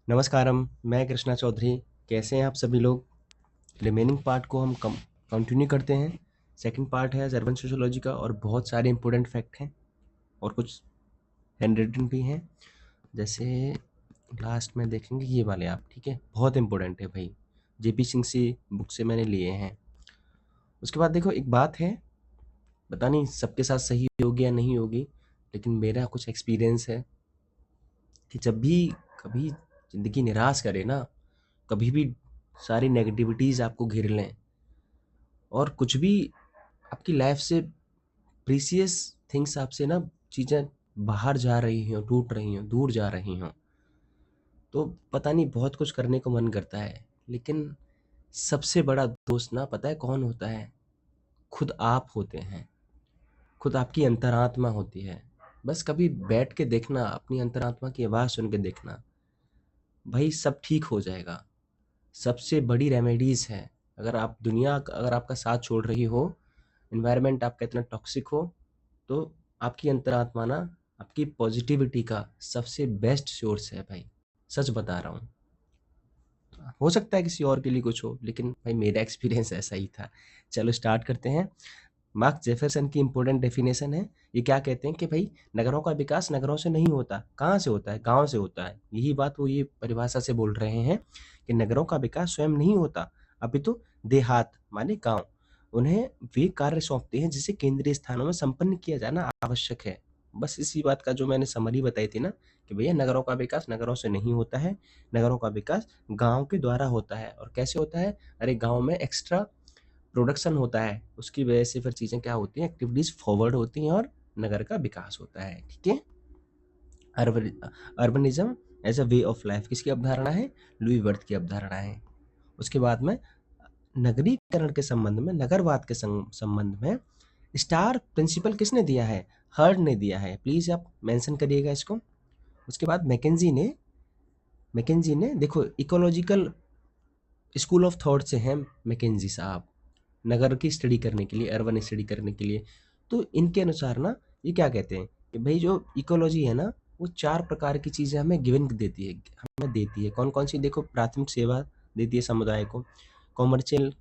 नमस्कारम, मैं कृष्णा चौधरी। कैसे हैं आप सभी लोग? रिमेनिंग पार्ट को हम कंटिन्यू करते हैं। सेकंड पार्ट है अर्बन सोशियोलॉजी का और बहुत सारे इंपॉर्टेंट फैक्ट हैं और कुछ हैंड रिटन भी हैं। जैसे लास्ट में देखेंगे ये वाले आप, ठीक है? बहुत इंपॉर्टेंट है भाई, जेपी सिंह से बुक से मैंने लिए हैं। उसके बाद देखो एक बात है, पता नहीं सबके साथ सही होगी या नहीं होगी, लेकिन मेरा कुछ एक्सपीरियंस है कि जब भी कभी ज़िंदगी निराश करे ना, कभी भी सारी नेगेटिविटीज़ आपको घेर लें और कुछ भी आपकी लाइफ से प्रीसियस थिंग्स आपसे ना चीज़ें बाहर जा रही हों, टूट रही हों, दूर जा रही हों, तो पता नहीं बहुत कुछ करने को मन करता है। लेकिन सबसे बड़ा दोस्त ना पता है कौन होता है? खुद आप होते हैं, खुद आपकी अंतरात्मा होती है। बस कभी बैठ के देखना, अपनी अंतरात्मा की आवाज़ सुन के देखना, भाई सब ठीक हो जाएगा। सबसे बड़ी रेमेडीज़ है। अगर आपका साथ छोड़ रही हो, एनवायरनमेंट आपका इतना टॉक्सिक हो, तो आपकी अंतरात्मा ना आपकी पॉजिटिविटी का सबसे बेस्ट सोर्स है भाई। सच बता रहा हूँ। हो सकता है किसी और के लिए कुछ हो, लेकिन भाई मेरा एक्सपीरियंस ऐसा ही था। चलो स्टार्ट करते हैं। मार्क जेफरसन की इंपॉर्टेंट डेफिनेशन है। ये क्या कहते हैं कि भाई नगरों का विकास नगरों से नहीं होता। कहाँ से होता है? गाँव से होता है। यही बात वो ये परिभाषा से बोल रहे हैं कि नगरों का विकास स्वयं नहीं होता, अपितु देहात माने गाँव उन्हें वे कार्य सौंपते हैं जिसे केंद्रीय स्थानों में संपन्न किया जाना आवश्यक है। बस इसी बात का जो मैंने समरी बताई थी ना कि भैया नगरों का विकास नगरों से नहीं होता है, नगरों का विकास गाँव के द्वारा होता है। और कैसे होता है? अरे गाँव में एक्स्ट्रा प्रोडक्शन होता है, उसकी वजह से फिर चीज़ें क्या होती हैं, एक्टिविटीज़ फॉरवर्ड होती हैं और नगर का विकास होता है। ठीक है? Urbanism as a way of life किसकी अवधारणा है? लुई वर्थ की अवधारणा है। उसके बाद में नगरीकरण के संबंध में, नगरवाद के संबंध में स्टार प्रिंसिपल किसने दिया है? हर्ड ने दिया है। प्लीज आप मेंशन करिएगा इसको। उसके बाद मैकेंजी ने देखो इकोलॉजिकल स्कूल ऑफ थॉट से हैं मैकेंजी साहब, नगर की स्टडी करने के लिए, अर्बन स्टडी करने के लिए। तो इनके अनुसार ना ये क्या कहते हैं कि भाई जो इकोलॉजी है ना, वो 4 प्रकार की चीज़ें हमें गिवन देती है, हमें देती है। कौन-कौन सी? देखो प्राथमिक सेवा देती है समुदाय को, कॉमर्शियल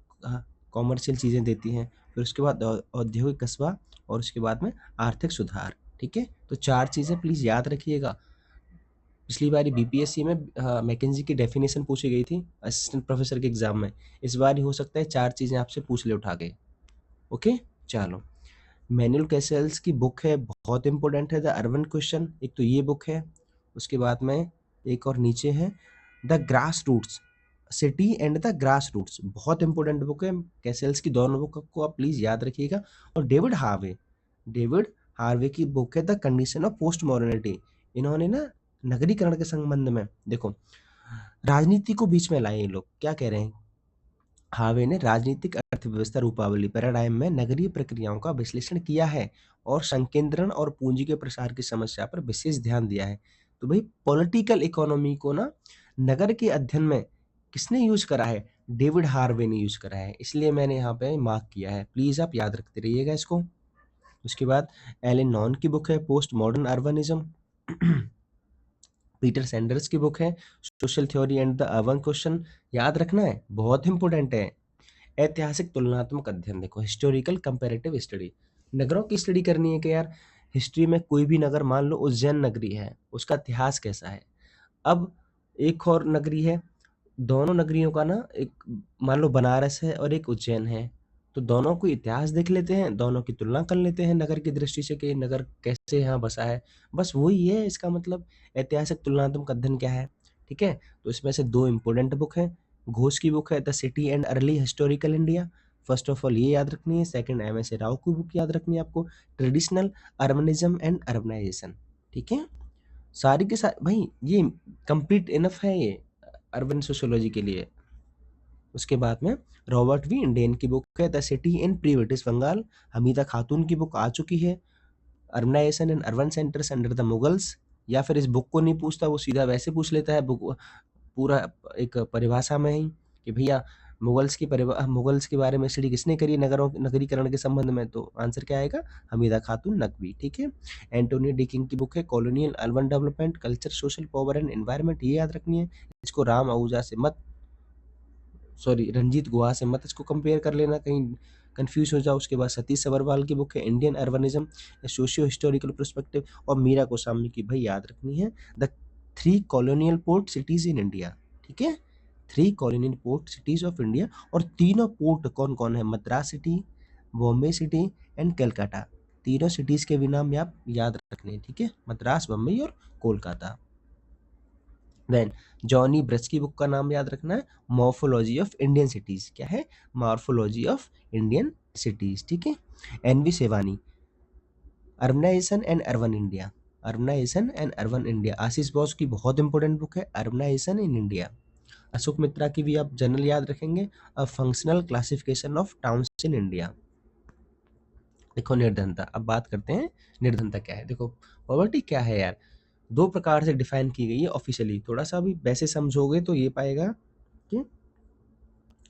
कॉमर्शियल चीज़ें देती हैं, फिर उसके बाद औद्योगिक कस्बा और उसके बाद में आर्थिक सुधार। ठीक है? तो 4 चीज़ें प्लीज़ याद रखिएगा। पिछली बारी बीपीएससी में मैकेंजी की डेफिनेशन पूछी गई थी असिस्टेंट प्रोफेसर के एग्जाम में। इस बार ही हो सकता है 4 चीज़ें आपसे पूछ ले उठा के। ओके? चलो। मैनुअल कैसेल्स की बुक है, बहुत इंपॉर्टेंट है, द अर्बन क्वेश्चन। एक तो ये बुक है, उसके बाद में एक और नीचे है the grass roots, city and the grass roots. बहुत इंपॉर्टेंट बुक है। कैसेल्स की दोनों बुक को आप प्लीज़ याद रखिएगा। और डेविड हार्वे की बुक है the condition of post modernity. इन्होंने ना नगरीकरण के संबंध में देखो राजनीति को बीच में लाए। ये लोग क्या कह रहे हैं? हार्वे ने राजनीतिक अर्थव्यवस्था रूपावली पैराडाइम में नगरीय प्रक्रियाओं का विश्लेषण किया है और संकेंद्रण और पूंजी के प्रसार की समस्या पर विशेष ध्यान दिया है। तो भाई पॉलिटिकल इकोनॉमी को ना नगर के अध्ययन में किसने यूज करा है? डेविड हार्वे ने यूज करा है, इसलिए मैंने यहाँ पे मार्क किया है। प्लीज आप याद रखते रहिएगा इसको। उसके बाद एलन नॉन की बुक है post modern urbanism. Peter Sanders की बुक है social theory and the urban question. याद रखना है, बहुत इंपॉर्टेंट है। ऐतिहासिक तुलनात्मक अध्ययन देखो, हिस्टोरिकल कंपैरेटिव स्टडी। नगरों की स्टडी करनी है कि यार हिस्ट्री में कोई भी नगर, मान लो उज्जैन नगरी है, उसका इतिहास कैसा है। अब एक और नगरी है, दोनों नगरियों का ना एक, मान लो बनारस है और एक उज्जैन है, तो दोनों को इतिहास देख लेते हैं, दोनों की तुलना कर लेते हैं नगर की दृष्टि से कि नगर कैसे यहाँ बसा है। बस वही है इसका मतलब। ऐतिहासिक तुलनात्मक अध्ययन क्या है? ठीक है? तो इसमें से 2 इम्पोर्टेंट बुक है। घोष की बुक है the city and early historical India. First of all ये याद रखनी है। Second M S A Rao की बुक याद रखनी है आपको, ट्रेडिशनल अर्बनिज्म एंड अर्बनाइजेशन। ठीक है? सारी के सारी भाई ये कंप्लीट इनफ है ये अर्बन सोशियोलॉजी के लिए। उसके बाद में रॉबर्ट वी इंडेन की बुक है the city in pre British Bengal. Hamida Khatoon की बुक आ चुकी है urbanisation in urban centres under the Mughals. या फिर इस बुक को नहीं पूछता, वो सीधा वैसे पूछ लेता है बुक पूरा एक परिभाषा में ही कि भैया मुगल्स के बारे में स्टडी किसने करी नगरीकरण के संबंध में? तो आंसर क्या आएगा? हमीदा खातून नकवी। ठीक है। एंटोनी डी किंग की बुक है colonial urban development, culture, social power and environment, ये याद रखनी है। इसको राम आहूजा से मत, सॉरी रंजीत गुहा से मत इसको कंपेयर कर लेना, कहीं कंफ्यूज हो जाओ। उसके बाद सतीश सबरवाल की बुक है Indian urbanism, socio historical perspective, और मीरा गोस्वामी की भाई याद रखनी है the 3 colonial port cities in India. ठीक है, 3 colonial port cities of India, और तीनों पोर्ट कौन कौन है? Madras city, Bombay city and Calcutta. तीनों सिटीज के भी नाम आप याद रखने हैं। ठीक है, मद्रास, बम्बई और कोलकाता। देन जॉनी ब्रस की बुक का नाम याद रखना है मॉर्फोलॉजी ऑफ इंडियन सिटीज। क्या है? Morphology of Indian cities. ठीक है। N V Sovani urbanization and urban India, urbanization and urban India. Ashish Bose की बहुत इंपॉर्टेंट बुक है urbanisation in India. Ashok Mitra की भी आप जनरल याद रखेंगे, a functional classification of towns in India. देखो निर्धनता, अब बात करते हैं निर्धनता क्या है। देखो पॉवर्टी क्या है यार, 2 प्रकार से डिफाइन की गई है ऑफिशियली। थोड़ा सा भी वैसे समझोगे तो ये पाएगा कि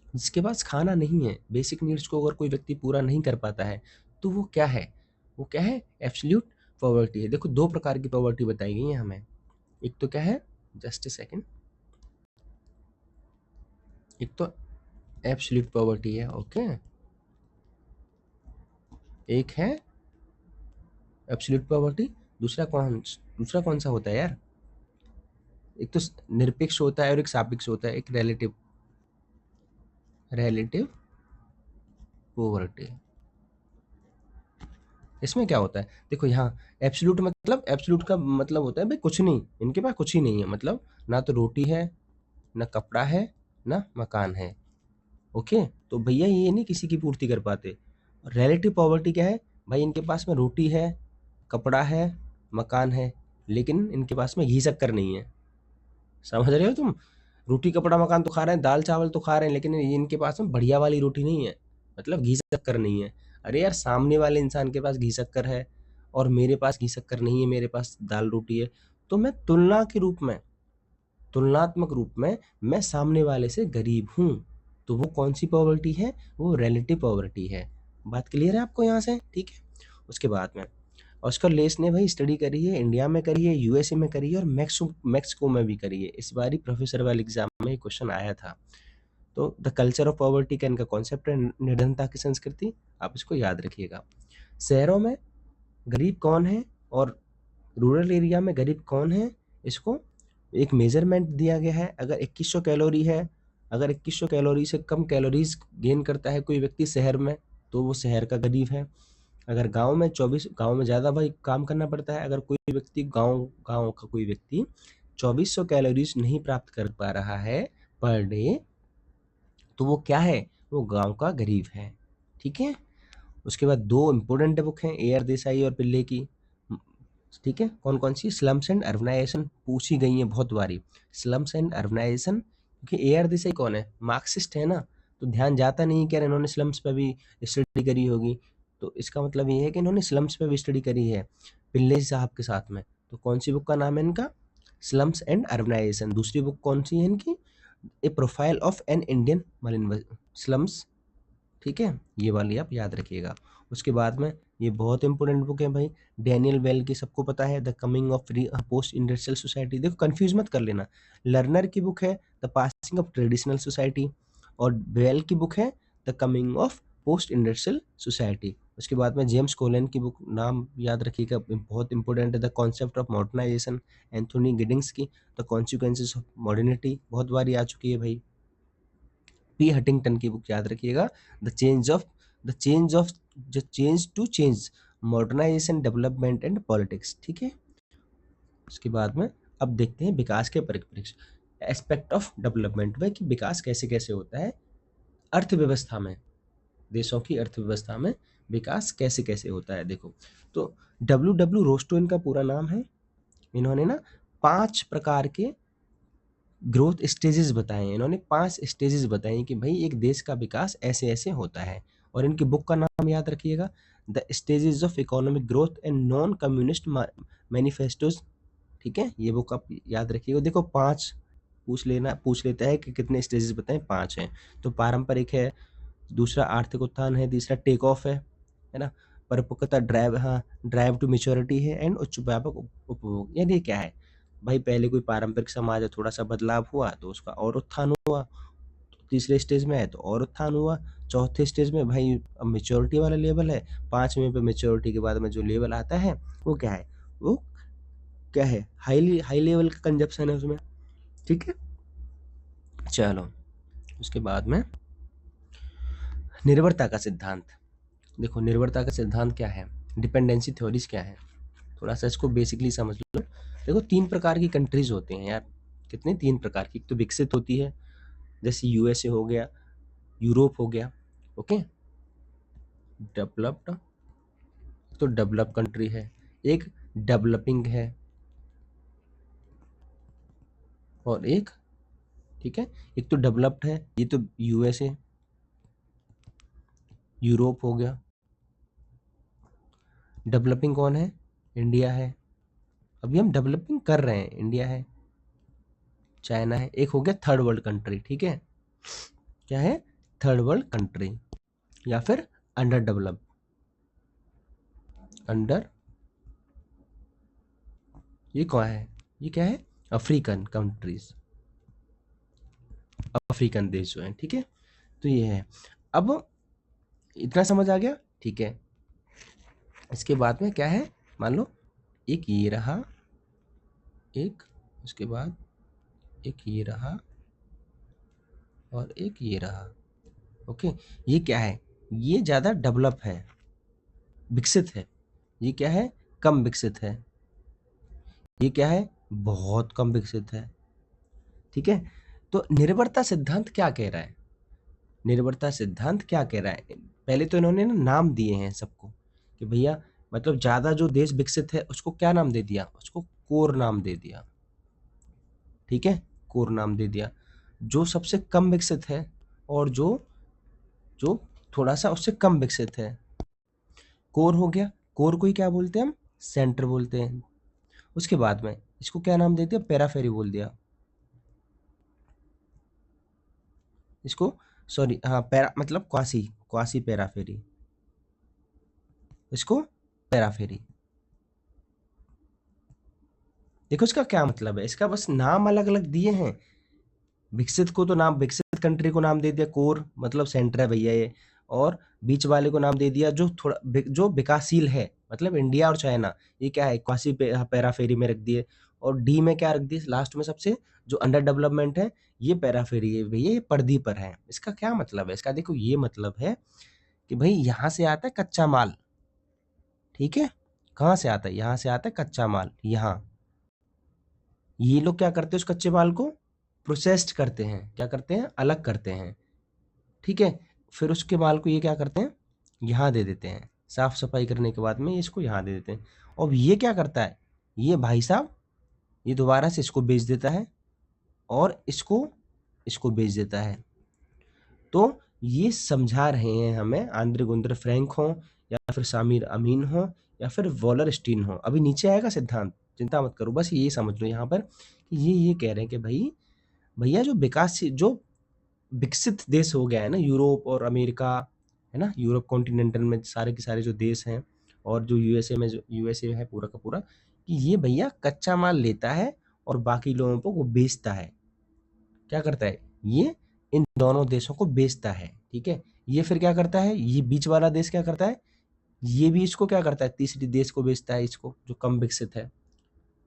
जिसके पास खाना नहीं है, बेसिक नीड्स को अगर कोई व्यक्ति पूरा नहीं कर पाता है, तो वो क्या है? वो क्या है? एब्सोल्यूट पॉवर्टी है। देखो 2 प्रकार की पॉवर्टी बताई गई है हमें। एक तो क्या है, जस्ट ए सेकेंड, एक तो एब्सोल्यूट पॉवर्टी है, ओके, एक है एब्सोल्यूट पॉवर्टी, दूसरा कौन सा होता है यार? एक तो निरपेक्ष होता है और एक सापेक्ष होता है, एक रिलेटिव पॉवर्टी। इसमें क्या होता है? देखो यहाँ एब्सोल्यूट का मतलब होता है भाई कुछ नहीं, इनके पास कुछ ही नहीं है, मतलब ना तो रोटी है, ना कपड़ा है, ना मकान है। ओके, तो भैया ये नहीं किसी की पूर्ति कर पाते। रिलेटिव पॉवर्टी क्या है? भाई इनके पास में रोटी है, कपड़ा है, मकान है, लेकिन इनके पास में घी शक्कर नहीं है। समझ रहे हो तुम? रोटी कपड़ा मकान तो खा रहे हैं, दाल चावल तो खा रहे हैं, लेकिन इनके पास में बढ़िया वाली रोटी नहीं है, मतलब घी शक्कर नहीं है। अरे यार, सामने वाले इंसान के पास घी शक्कर है और मेरे पास घी शक्कर नहीं है, मेरे पास दाल रोटी है, तो मैं तुलनात्मक रूप में मैं सामने वाले से गरीब हूँ। तो वो कौन सी पॉवर्टी है? वो रिलेटिव पॉवर्टी है। बात क्लियर है आपको यहाँ से? ठीक है। उसके बाद में ऑस्कर लेस ने भाई स्टडी करी है, इंडिया में करी है, यूएसए में करी है और मैक्सिको में भी करी है। इस बार ही प्रोफेसर वाले एग्जाम में ये क्वेश्चन आया था। तो द कल्चर ऑफ पॉवर्टी का इनका कॉन्सेप्ट है निर्धनता की संस्कृति, आप इसको याद रखिएगा। शहरों में गरीब कौन है और रूरल एरिया में गरीब कौन है, इसको एक मेजरमेंट दिया गया है। अगर 2100 कैलोरी है, अगर 2100 कैलोरी से कम कैलोरीज गेन करता है कोई व्यक्ति शहर में, तो वो शहर का गरीब है। अगर गांव में ज़्यादा भाई काम करना पड़ता है, अगर कोई व्यक्ति गांव का कोई व्यक्ति 2400 कैलोरीज नहीं प्राप्त कर पा रहा है पर डे, तो वो क्या है? वो गांव का गरीब है। ठीक है। उसके बाद 2 इम्पोर्टेंट बुक हैं ए आर देसाई और पिल्ले की। ठीक है, कौन कौन सी? स्लम्स एंड अर्बनाइजेशन पूछी गई है बहुत बारी, स्लम्स एंड अर्बनाइजेशन, क्योंकि ए आर देसाई कौन है? मार्क्सिस्ट है ना, तो ध्यान जाता नहीं कि इन्होंने स्लम्स पे भी स्टडी करी होगी, तो इसका मतलब ये है कि इन्होंने स्लम्स पे भी स्टडी करी है पिल्ले साहब के साथ में। तो कौन सी बुक का नाम है इनका? Slums and urbanisation. दूसरी बुक कौन सी है इनकी? A profile of an Indian मलिन स्लम्स। ठीक है, ये वाली आप याद रखिएगा। उसके बाद में ये बहुत इंपॉर्टेंट बुक है भाई, डैनियल वेल की, सबको पता है, the coming of post industrial society. देखो कंफ्यूज मत कर लेना, लर्नर की बुक है the passing of traditional society, और वेल की बुक है the coming of post industrial society. उसके बाद में जेम्स कोलन की बुक नाम याद रखिएगा, बहुत इंपॉर्टेंट है, the concept of modernisation. Anthony Giddens की द कॉन्सिक्वेंसेस ऑफ मॉडर्निटी, बहुत बारी आ चुकी है भाई। पी हटिंगटन की बुक याद रखिएगा, the change to change, modernisation, development and politics. ठीक है। उसके बाद में अब देखते हैं विकास के परिप्रेक्ष्य, एस्पेक्ट ऑफ डेवलपमेंट में, कि विकास कैसे कैसे होता है अर्थव्यवस्था में, देशों की अर्थव्यवस्था में विकास कैसे कैसे होता है। देखो, तो डब्ल्यू रोस्टो इनका पूरा नाम है। इन्होंने ना 5 प्रकार के ग्रोथ स्टेजेस बताए हैं, इन्होंने 5 स्टेजेस बताए कि भाई एक देश का विकास ऐसे ऐसे होता है। और इनकी बुक का नाम याद रखिएगा, the stages of economic growth and non communist manifestos. ठीक है, ये बुक आप याद रखिएगा। देखो 5 पूछ लेता है कि कितने स्टेजेस बताएं, 5 हैं। तो पारंपरिक है, दूसरा आर्थिक उत्थान है, तीसरा टेक ऑफ है ना, परिपक्वता ड्राइव टू मेच्योरिटी है, एंड उच्च व्यापक उपभोग। यानी क्या है भाई, पहले कोई पारंपरिक समाज है, थोड़ा सा बदलाव हुआ तो उसका और उत्थान हुआ, तीसरे स्टेज में है तो और उत्थान हुआ, चौथे स्टेज में भाई अब मेच्योरिटी वाला लेवल है, 5वें पे मेच्योरिटी के बाद में जो लेवल आता है वो क्या है, वो क्या है, हाई लेवल का कंजप्शन है उसमें। ठीक है, चलो उसके बाद में निर्भरता का सिद्धांत। देखो निर्भरता का सिद्धांत क्या है, डिपेंडेंसी थ्योरीज क्या है, थोड़ा सा इसको बेसिकली समझ लो। देखो 3 प्रकार की कंट्रीज होते हैं यार, कितने, 3 प्रकार की। एक तो विकसित होती है, जैसे यूएसए हो गया, यूरोप हो गया, ओके। डेवलप्ड, तो डेवलप कंट्री है, एक डेवलपिंग है, और एक, ठीक है, एक तो डेवलप्ड है, ये तो यूएसए, यूरोप हो गया। डेवलपिंग कौन है, इंडिया है, अभी हम डेवलपिंग कर रहे हैं, इंडिया है, चाइना है। एक हो गया थर्ड वर्ल्ड कंट्री, ठीक है, क्या है, थर्ड वर्ल्ड कंट्री, या फिर अंडर डेवलप, अंडर, ये कौन है, ये क्या है, अफ्रीकन कंट्रीज, अफ्रीकन देश जो है, ठीक है। तो ये है, अब इतना समझ आ गया, ठीक है। इसके बाद में क्या है, मान लो एक ये रहा, एक, उसके बाद एक ये रहा, और एक ये रहा, ओके। ये क्या है, ये ज़्यादा डेवलप है, विकसित है, ये क्या है, कम विकसित है, ये क्या है, बहुत कम विकसित है, ठीक है। तो निर्भरता सिद्धांत क्या कह रहा है, निर्भरता सिद्धांत क्या कह रहा है, पहले तो इन्होंने ना नाम दिए हैं सबको, कि भैया मतलब ज़्यादा जो देश विकसित है उसको क्या नाम दे दिया, उसको कोर नाम दे दिया, ठीक है, कोर नाम दे दिया। जो सबसे कम विकसित है, और जो जो थोड़ा सा उससे कम विकसित है, कोर हो गया। कोर को ही क्या बोलते हैं हम, सेंटर बोलते हैं। उसके बाद में इसको क्या नाम देते हैं, पेराफेरी बोल दिया इसको, सॉरी हाँ, पैरा मतलब क्वासी, क्वासी पेराफेरी, इसको पेराफेरी। देखो इसका क्या मतलब है, इसका बस नाम अलग अलग दिए हैं। विकसित को तो नाम, विकसित कंट्री को नाम दे दिया कोर, मतलब सेंटर है भैया ये, और बीच वाले को नाम दे दिया जो थोड़ा जो विकासशील है, मतलब इंडिया और चाइना, ये क्या है, क्वासी पेराफेरी में रख दिए। और डी में क्या रख दिए लास्ट में सबसे, जो अंडर डेवलपमेंट है, ये पेराफेरी है भैया, ये पर्दी पर है। इसका क्या मतलब है, इसका देखो ये मतलब है कि भाई यहाँ से आता है कच्चा माल, ठीक है, कहाँ से आता है, यहाँ से आता है कच्चा माल, यहाँ ये लोग क्या करते हैं, उस कच्चे माल को प्रोसेस्ड करते हैं, क्या करते हैं, अलग करते हैं, ठीक है। फिर उसके माल को ये क्या करते हैं, यहाँ दे देते हैं, साफ सफाई करने के बाद में इसको यहाँ दे देते हैं। और ये क्या करता है, ये भाई साहब, ये दोबारा से इसको बेच देता है, और इसको इसको बेच देता है। तो ये समझा रहे हैं हमें आंद्रे गुंद्रे फ्रैंक हो, या फिर सामिर अमीन हो, या फिर वॉलर स्टीन हो, अभी नीचे आएगा सिद्धांत, चिंता मत करो, बस ये समझ लो यहाँ पर कि ये कह रहे हैं कि भाई भैया जो जो विकसित देश हो गया है ना, यूरोप और अमेरिका, है ना, यूरोप कॉन्टिनेंटल में सारे के सारे जो देश हैं, और जो यूएसए में, जो यूएसए है पूरा का पूरा, कि ये भैया कच्चा माल लेता है और बाकी लोगों को वो बेचता है, क्या करता है, ये इन दोनों देशों को बेचता है, ठीक है। ये फिर क्या करता है, ये बीच वाला देश क्या करता है, ये भी इसको क्या करता है, तीसरी देश को बेचता है, इसको जो कम विकसित है,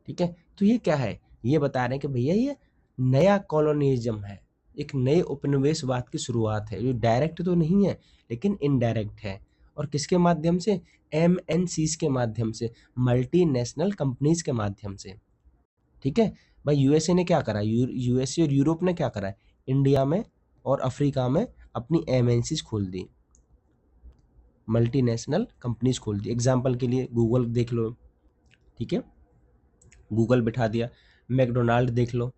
ठीक है। तो ये क्या है, ये बता रहे हैं कि भैया ये नया कॉलोनिज्म है, एक नए उपनिवेशवाद की शुरुआत है, जो डायरेक्ट तो नहीं है लेकिन इनडायरेक्ट है। और किसके माध्यम से, एमएनसीज के माध्यम से, मल्टीनेशनल कंपनीज के माध्यम से, ठीक है। भाई यूएसए ने क्या करा, यूएसए और यूरोप ने क्या करा, इंडिया में और अफ्रीका में अपनी एमएनसीज खोल दी, मल्टीनेशनल कंपनीज खोल दी। एग्जाम्पल के लिए गूगल देख लो, ठीक है, गूगल बिठा दिया। मैकडोनाल्ड देख लो,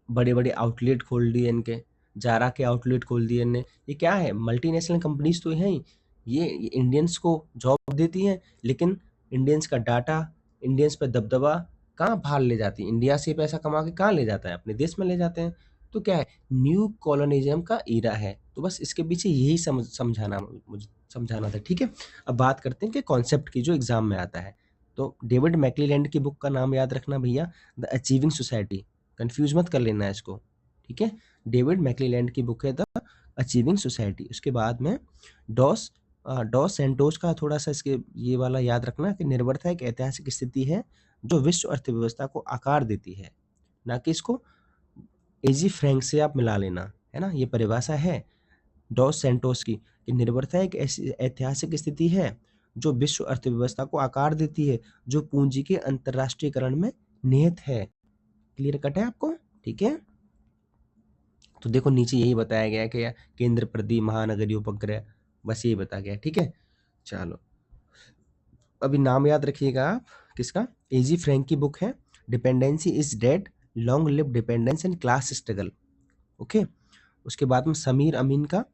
बड़े बड़े आउटलेट खोल दिए इनके, जारा के आउटलेट खोल दिए इनने। ये क्या है, मल्टीनेशनल कंपनीज तो हैं ही, ये इंडियंस को जॉब देती हैं, लेकिन इंडियंस का डाटा, इंडियंस पे दबदबा कहाँ बाहर ले जाती है, इंडिया से पैसा कमा के कहाँ ले जाता है, अपने देश में ले जाते हैं। तो क्या है, न्यू कॉलोनिज्म का ईरा है। तो बस इसके पीछे यही समझाना मुझे समझाना था, ठीक है। अब बात करते हैं कि कॉन्सेप्ट की जो एग्जाम में आता है। तो डेविड मैक्लीलैंड की बुक का नाम याद रखना भैया, द अचीविंग सोसाइटी, कंफ्यूज मत कर लेना है इसको, ठीक है। डेविड मैक्लीलैंड की बुक है द अचीविंग सोसाइटी। उसके बाद में डॉस सेंटोस का थोड़ा सा इसके ये वाला याद रखना कि निर्भरता एक ऐतिहासिक स्थिति है जो विश्व अर्थव्यवस्था को आकार देती है, ना कि इसको एजी फ्रैंक से आप मिला लेना, है ना। ये परिभाषा है डॉस सेंटोस की कि निर्भरता एक ऐसी ऐतिहासिक स्थिति है जो विश्व अर्थव्यवस्था को आकार देती है, जो पूंजी के अंतरराष्ट्रीयकरण में निहित है। क्लियर कट है आपको, ठीक है। तो देखो नीचे यही बताया गया है कि केंद्र प्रति महानगरीय उपग्रह, बस यही बताया गया है, ठीक है। चलो अभी नाम याद रखिएगा आप किसका, एजी फ्रैंक की बुक है dependency is dead, long live dependence and class struggle, okay. उसके बाद में समीर अमीन का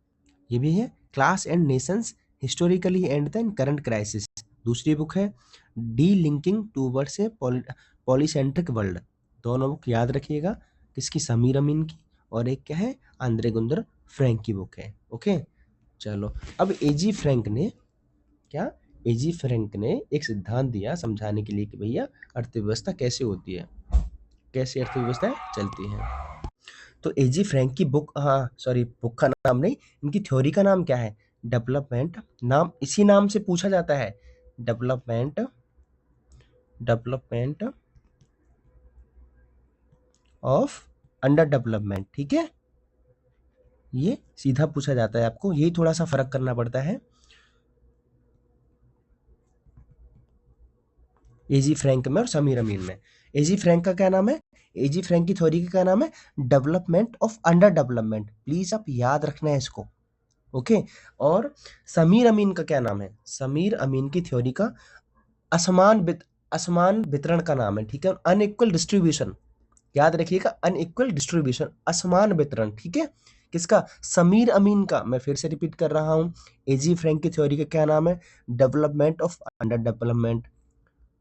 ये भी है class and Nations historically and the current crisis. दूसरी बुक है D linking towards a polycentric world. दोनों बुक याद रखिएगा, किसकी, समीर अमीन की, और एक क्या है, आंद्रे गुंदर फ्रैंक की बुक है, ओके। चलो अब एजी फ्रैंक ने क्या, एजी फ्रैंक ने एक सिद्धांत दिया समझाने के लिए कि भैया अर्थव्यवस्था कैसे होती है, कैसे अर्थव्यवस्था चलती है। तो एजी फ्रैंक की बुक, हाँ सॉरी बुक का नाम नहीं, इनकी थ्योरी का नाम क्या है, डेवलपमेंट, नाम इसी नाम से पूछा जाता है, डेवलपमेंट ऑफ अंडर डेवलपमेंट, ठीक है। ये सीधा पूछा जाता है आपको, यही थोड़ा सा फर्क करना पड़ता है एजी फ्रैंक में और समीर अमीन में। एजी फ्रैंक का क्या नाम है, एजी फ्रैंक की थ्योरी का क्या नाम है, development of under development. Please आप याद रखना है इसको, ओके। और समीर अमीन का क्या नाम है, समीर अमीन की थ्योरी का असमान वितरण का नाम है, ठीक है। अनइक्वल डिस्ट्रीब्यूशन, याद रखिएगा, अनइक्वल डिस्ट्रीब्यूशन, असमान वितरण, ठीक है। किसका, समीर अमीन का। मैं फिर से रिपीट कर रहा हूं, एजी फ्रैंक की थ्योरी का क्या नाम है, डेवलपमेंट ऑफ अंडर डेवलपमेंट,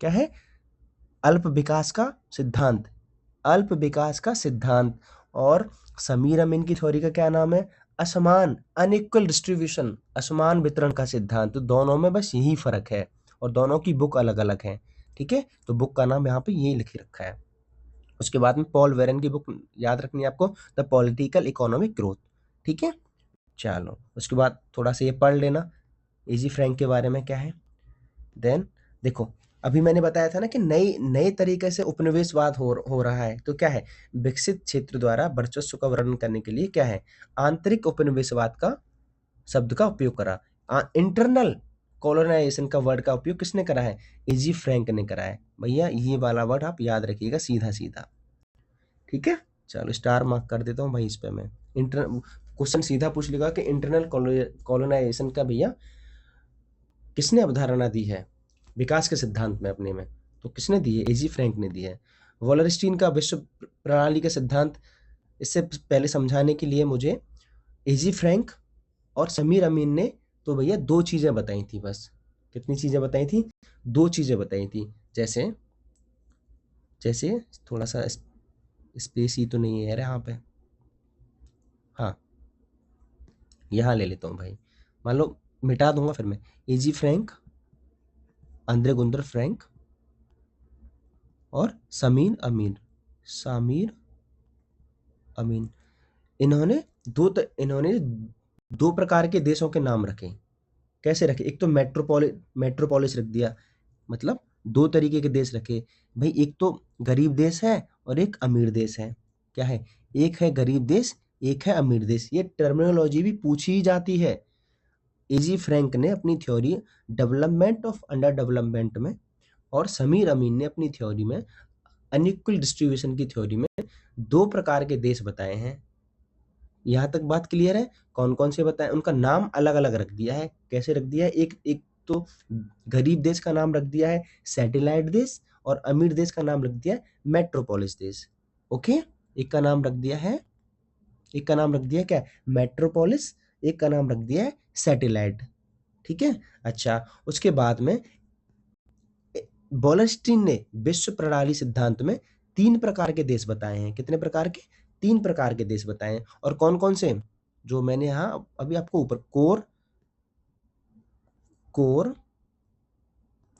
क्या है, अल्प विकास का सिद्धांत, अल्प विकास का सिद्धांत। और समीर अमीन की थ्योरी का क्या नाम है, असमान, अनइक्वल डिस्ट्रीब्यूशन, असमान वितरण का सिद्धांत। तो दोनों में बस यही फर्क है और दोनों की बुक अलग अलग है, ठीक है। तो बुक का नाम यहाँ पे यही लिख रखा है। उसके बाद में पॉल वेरन की बुक याद रखनी है आपको, द पॉलिटिकल इकोनॉमिक ग्रोथ, ठीक है। चलो उसके बाद थोड़ा सा ये पढ़ लेना एजी फ्रैंक के बारे में क्या है। देन देखो अभी मैंने बताया था ना कि नई नए तरीके से उपनिवेशवाद हो रहा है। तो क्या है, विकसित क्षेत्र द्वारा वर्चस्व का वर्णन करने के लिए क्या है, आंतरिक उपनिवेशवाद का शब्द का उपयोग करा। इंटरनल कॉलोनाइजेशन का वर्ड का उपयोग किसने करा है, एजी फ्रैंक ने करा है। भैया ये वाला वर्ड आप याद रखिएगा सीधा सीधा, ठीक है। चलो स्टार मार्क कर देता हूँ भाई इस पे मैं। इंटर क्वेश्चन सीधा पूछ लेगा कि इंटरनल कॉलोनाइजेशन का भैया किसने अवधारणा दी है विकास के सिद्धांत में अपने में, तो किसने दी है, एजी फ्रैंक ने दी है। वॉलरस्टीन का विश्व प्रणाली का सिद्धांत, इससे पहले समझाने के लिए मुझे एजी फ्रैंक और समीर अमीन ने तो भैया दो चीजें बताई थी बस। कितनी चीजें बताई थी, दो चीजें बताई थी। जैसे जैसे थोड़ा सा स्पेस ही तो नहीं है यार यहाँ पे, हाँ यहाँ ले लेता हूँ भाई, मान लो मिटा दूंगा फिर मैं, एजी फ्रैंक, आंद्रे गुंदर फ्रैंक और समीर अमीन, इन्होंने दो प्रकार के देशों के नाम रखे। कैसे रखे, एक तो मेट्रोपोलिस रख दिया, मतलब दो तरीके के देश रखे भाई, एक तो गरीब देश है और एक अमीर देश है। क्या है, एक है गरीब देश, एक है अमीर देश। ये टर्मिनोलॉजी भी पूछी जाती है। एजी फ्रैंक ने अपनी theory development of under development में और समीर अमीन ने अपनी थ्योरी में अनइक्वल डिस्ट्रीब्यूशन की थ्योरी में दो प्रकार के देश बताए हैं। यहाँ तक बात क्लियर है, कौन कौन से बताए, उनका नाम अलग अलग रख दिया है। कैसे रख दिया है, एक एक तो गरीब देश का नाम रख दिया है सैटेलाइट देश, और अमीर देश का नाम रख दिया है मेट्रोपोलिस देश, ओके। एक का नाम रख दिया है, एक का नाम रख दिया है क्या, मेट्रोपोलिस, एक का नाम रख दिया है सैटेलाइट, ठीक है। अच्छा उसके बाद में वॉलरस्टीन ने विश्व प्रणाली सिद्धांत में 3 प्रकार के देश बताए हैं। कितने प्रकार के? 3 प्रकार के देश बताए हैं। और कौन-कौन से? जो मैंने यहाँ अभी आपको ऊपर कोर,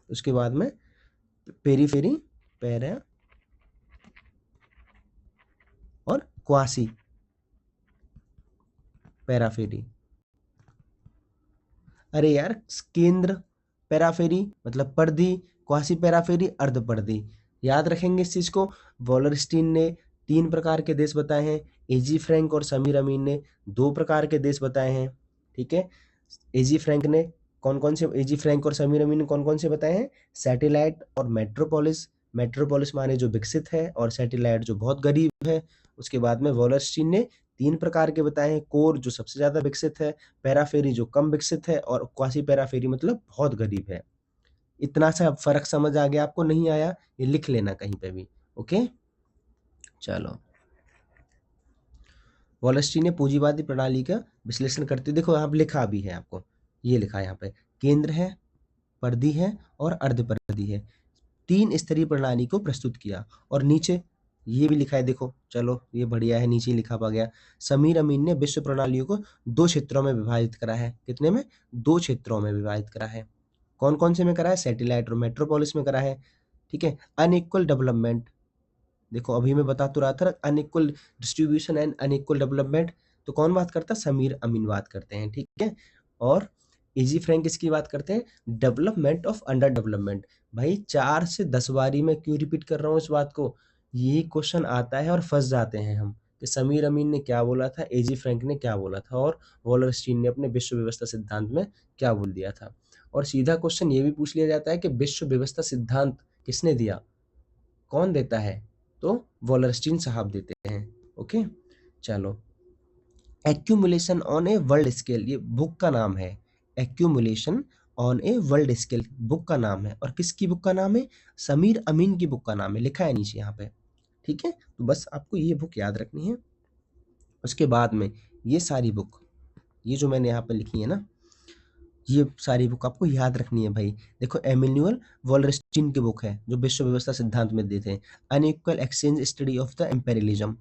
उसके बाद में पेरीफेरी, पैरा और क्वासी पैराफेरी। अरे यार, केंद्र, पैराफेरी मतलब परिधि, क्वासी पैराफेरी अर्धपरिधि। याद रखेंगे इस चीज को। वॉलरस्टीन ने 3 प्रकार के देश बताए हैं। एजी फ्रैंक और समीर अमीन ने 2 प्रकार के देश बताए हैं। ठीक है, एजी फ्रैंक ने कौन-कौन से, एजी फ्रैंक और समीर अमीन ने कौन-कौन से बताए हैं? सैटेलाइट और मेट्रोपोलिस। मेट्रोपोलिस माने जो विकसित है, और सैटेलाइट जो बहुत गरीब है। उसके बाद में वॉलरस्टीन ने 3 प्रकार के बताए हैं। कोर जो सबसे ज्यादा विकसित है, पैराफेरी जो कम विकसित है, और क्वासी पैराफेरी मतलब बहुत गरीब है। इतना सा फर्क समझ आ गया आपको? नहीं आया? ये लिख लेना कहीं पे भी। ओके, चलो। वॉलस्टीन ने पूंजीवादी प्रणाली का विश्लेषण करते, देखो यहाँ पे लिखा भी है आपको, ये लिखा है यहाँ पे, केंद्र है, परिधि है और अर्धपरिधि है। 3 स्तरीय प्रणाली को प्रस्तुत किया। और नीचे ये भी लिखा है, देखो, चलो ये बढ़िया है, नीचे लिखा पा गया। समीर अमीन ने विश्व प्रणालियों को 2 क्षेत्रों में विभाजित करा है। कितने में? 2 क्षेत्रों में विभाजित करा है। कौन कौन से में करा है? सैटेलाइट और मेट्रोपोलिस में करा है। ठीक है, अनइक्वल डेवलपमेंट, देखो अभी मैं बता तो रहा था, unequal distribution and unequal development, तो कौन बात करता है? समीर अमीन बात करते हैं। ठीक है, और एजी फ्रैंक इसकी बात करते हैं, डेवलपमेंट ऑफ अंडर डेवलपमेंट। भाई 4 से 10 बारी मैं क्यों रिपीट कर रहा हूँ इस बात को? यही क्वेश्चन आता है और फंस जाते हैं हम, कि समीर अमीन ने क्या बोला था, एजी फ्रैंक ने क्या बोला था, और वॉलरस्टीन ने अपने विश्व व्यवस्था सिद्धांत में क्या बोल दिया था। और सीधा क्वेश्चन ये भी पूछ लिया जाता है कि विश्व व्यवस्था सिद्धांत किसने दिया, कौन देता है? तो वॉलरस्टीन साहब देते हैं। ओके, चलो। Accumulation on a world scale, ये बुक का नाम है। Accumulation on a world scale book का नाम है। और किसकी बुक का नाम है? समीर अमीन की बुक का नाम है, लिखा है नीचे यहाँ पे। ठीक है, तो बस आपको ये बुक याद रखनी है। उसके बाद में ये सारी बुक, ये जो मैंने यहाँ पे लिखी है ना, ये सारी बुक आपको याद रखनी है भाई। देखो, एमिन्यूअल वॉलरस्टीन की बुक है, जो विश्व व्यवस्था सिद्धांत में देते हैं, unequal exchange study of the imperialism.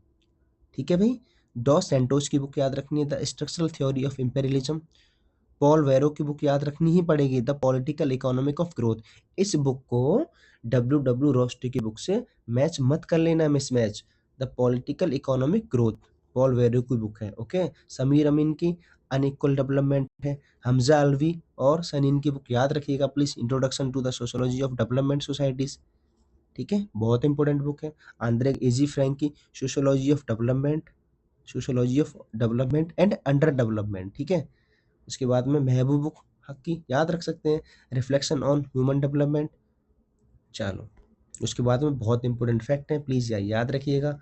ठीक है भाई। डॉस सैंटोस की बुक याद रखनी है, the structural theory of imperialism. Paul वेरो की बुक याद रखनी ही पड़ेगी, the political economic of growth. इस बुक को डब्ल्यू रोस्टी की बुक से मैच मत कर लेना, mismatch. The political economic growth Paul वेरो की बुक है। ओके, समीर अमीन की अनइक्वल डेवलपमेंट है। हमजा अलवी और सनीन की बुक याद रखिएगा please, introduction to the sociology of development societies. ठीक है, बहुत इंपॉर्टेंट बुक है। आंद्रे एजी फ्रैंक की sociology of development, sociology of development and underdevelopment. ठीक है, उसके बाद में महबूब हक की याद रख सकते हैं, रिफ्लेक्शन ऑन ह्यूमन डेवलपमेंट। चलो, उसके बाद में बहुत इंपॉर्टेंट फैक्ट है, प्लीज याद रखिएगा।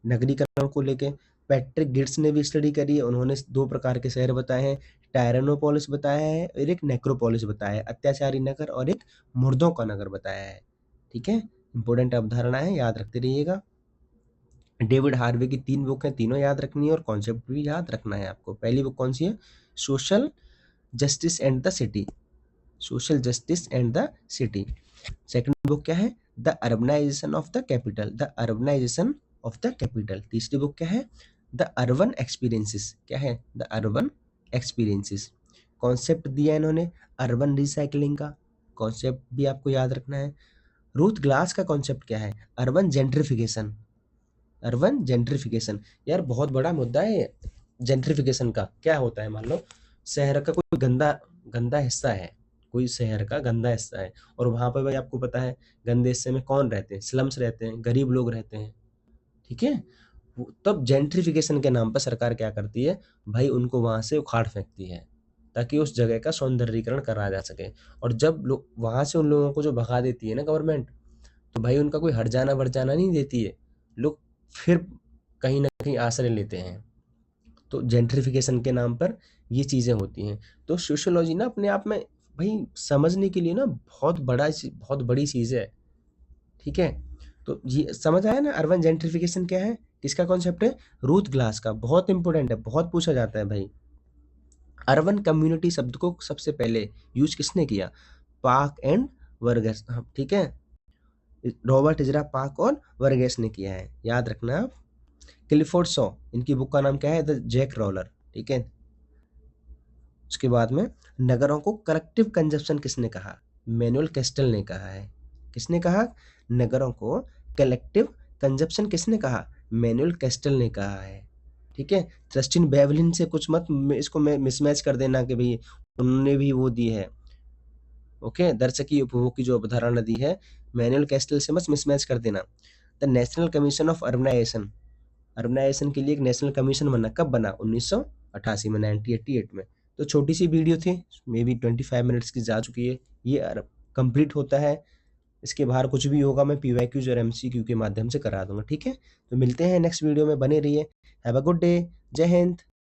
नगरीकरण को लेके पैट्रिक गिट्स ने भी स्टडी करी है। उन्होंने 2 प्रकार के शहर बताए हैं, टायरेनोपोलिस बताया है और एक नेक्रोपोलिस बताया है, अत्याचारी नगर और एक मुर्दों का नगर बताया है। ठीक है, इंपॉर्टेंट अवधारणा है, याद रखते रहिएगा। डेविड हार्वे की 3 बुक हैं, तीनों याद रखनी है और कॉन्सेप्ट भी याद रखना है आपको। पहली बुक कौन सी है? Social justice and the city, social justice and the city. Second book क्या है? The urbanisation of the capital, the urbanisation of the capital. तीसरी बुक क्या है? द अर्बन एक्सपीरियंसेस, क्या है? The urban experiences. कॉन्सेप्ट दिया है इन्होंने अर्बन रिसाइकलिंग का, कॉन्सेप्ट भी आपको याद रखना है। रूथ ग्लास का कॉन्सेप्ट क्या है? Urban gentrification, urban gentrification. यार बहुत बड़ा मुद्दा है जेंट्रिफिकेशन का। क्या होता है, मान लो शहर का कोई गंदा गंदा हिस्सा है, कोई शहर का गंदा हिस्सा है, और वहां पर भाई आपको पता है गंदे हिस्से में कौन रहते हैं? स्लम्स रहते हैं, गरीब लोग रहते हैं। ठीक है, तब जेंट्रिफिकेशन के नाम पर सरकार क्या करती है भाई? उनको वहां से उखाड़ फेंकती है, ताकि उस जगह का सौंदर्यीकरण करा जा सके। और जब लोग वहां से उन लोगों को जो भगा देती है ना गवर्नमेंट, तो भाई उनका कोई हट जाना बढ़ जाना नहीं देती है, लोग फिर कहीं ना कहीं आश्रय लेते हैं। तो जेंट्रिफिकेशन के नाम पर ये चीज़ें होती हैं। तो सोशियोलॉजी ना अपने आप में भाई समझने के लिए ना बहुत बड़ी चीज़ है। ठीक है, तो ये समझ आया ना अर्बन जेंट्रिफिकेशन क्या है, किसका कॉन्सेप्ट है? रूथ ग्लास का। बहुत इंपॉर्टेंट है, बहुत पूछा जाता है भाई। अर्बन कम्युनिटी शब्द को सबसे पहले यूज किसने किया? पार्क एंड वर्गस। ठीक है, रॉबर्ट इजरा पार्क और वर्गेस ने किया है, याद रखना आप। क्लिफोर्ड शॉ, इनकी बुक का नाम क्या है, द जैक रोलर, ठीक है। उसके बाद में नगरों को कलेक्टिव कंजप्शन किसने कहा, मैनुअल कैस्टल ने कहा है। किसने कहा, नगरों को कलेक्टिव कंजप्शन किसने कहा, मैनुअल कैस्टल ने कहा है, ठीक है। जस्टिन बेवलिन से कुछ मत इसको मिसमैच कर देना कि भाई उन्होंने भी वो दी है, ओके, दर्शकीय उपभोग की जो अवधारणा दी है, मैनुअल कैस्टल से मत मिसमैच कर देना। The national commission of urbanisation, urbanisation के लिए एक नेशनल कमीशन बना, कब बना, 1988 में, 1988 में। तो छोटी सी वीडियो थी, मे बी 25 मिनट्स की जा चुकी है, ये कंप्लीट होता है। इसके बाहर कुछ भी होगा मैं PYQs और MCQ के माध्यम से करा दूंगा, ठीक है। तो मिलते हैं नेक्स्ट वीडियो में, बने रहिए। हैव अ गुड डे, जय हिंद।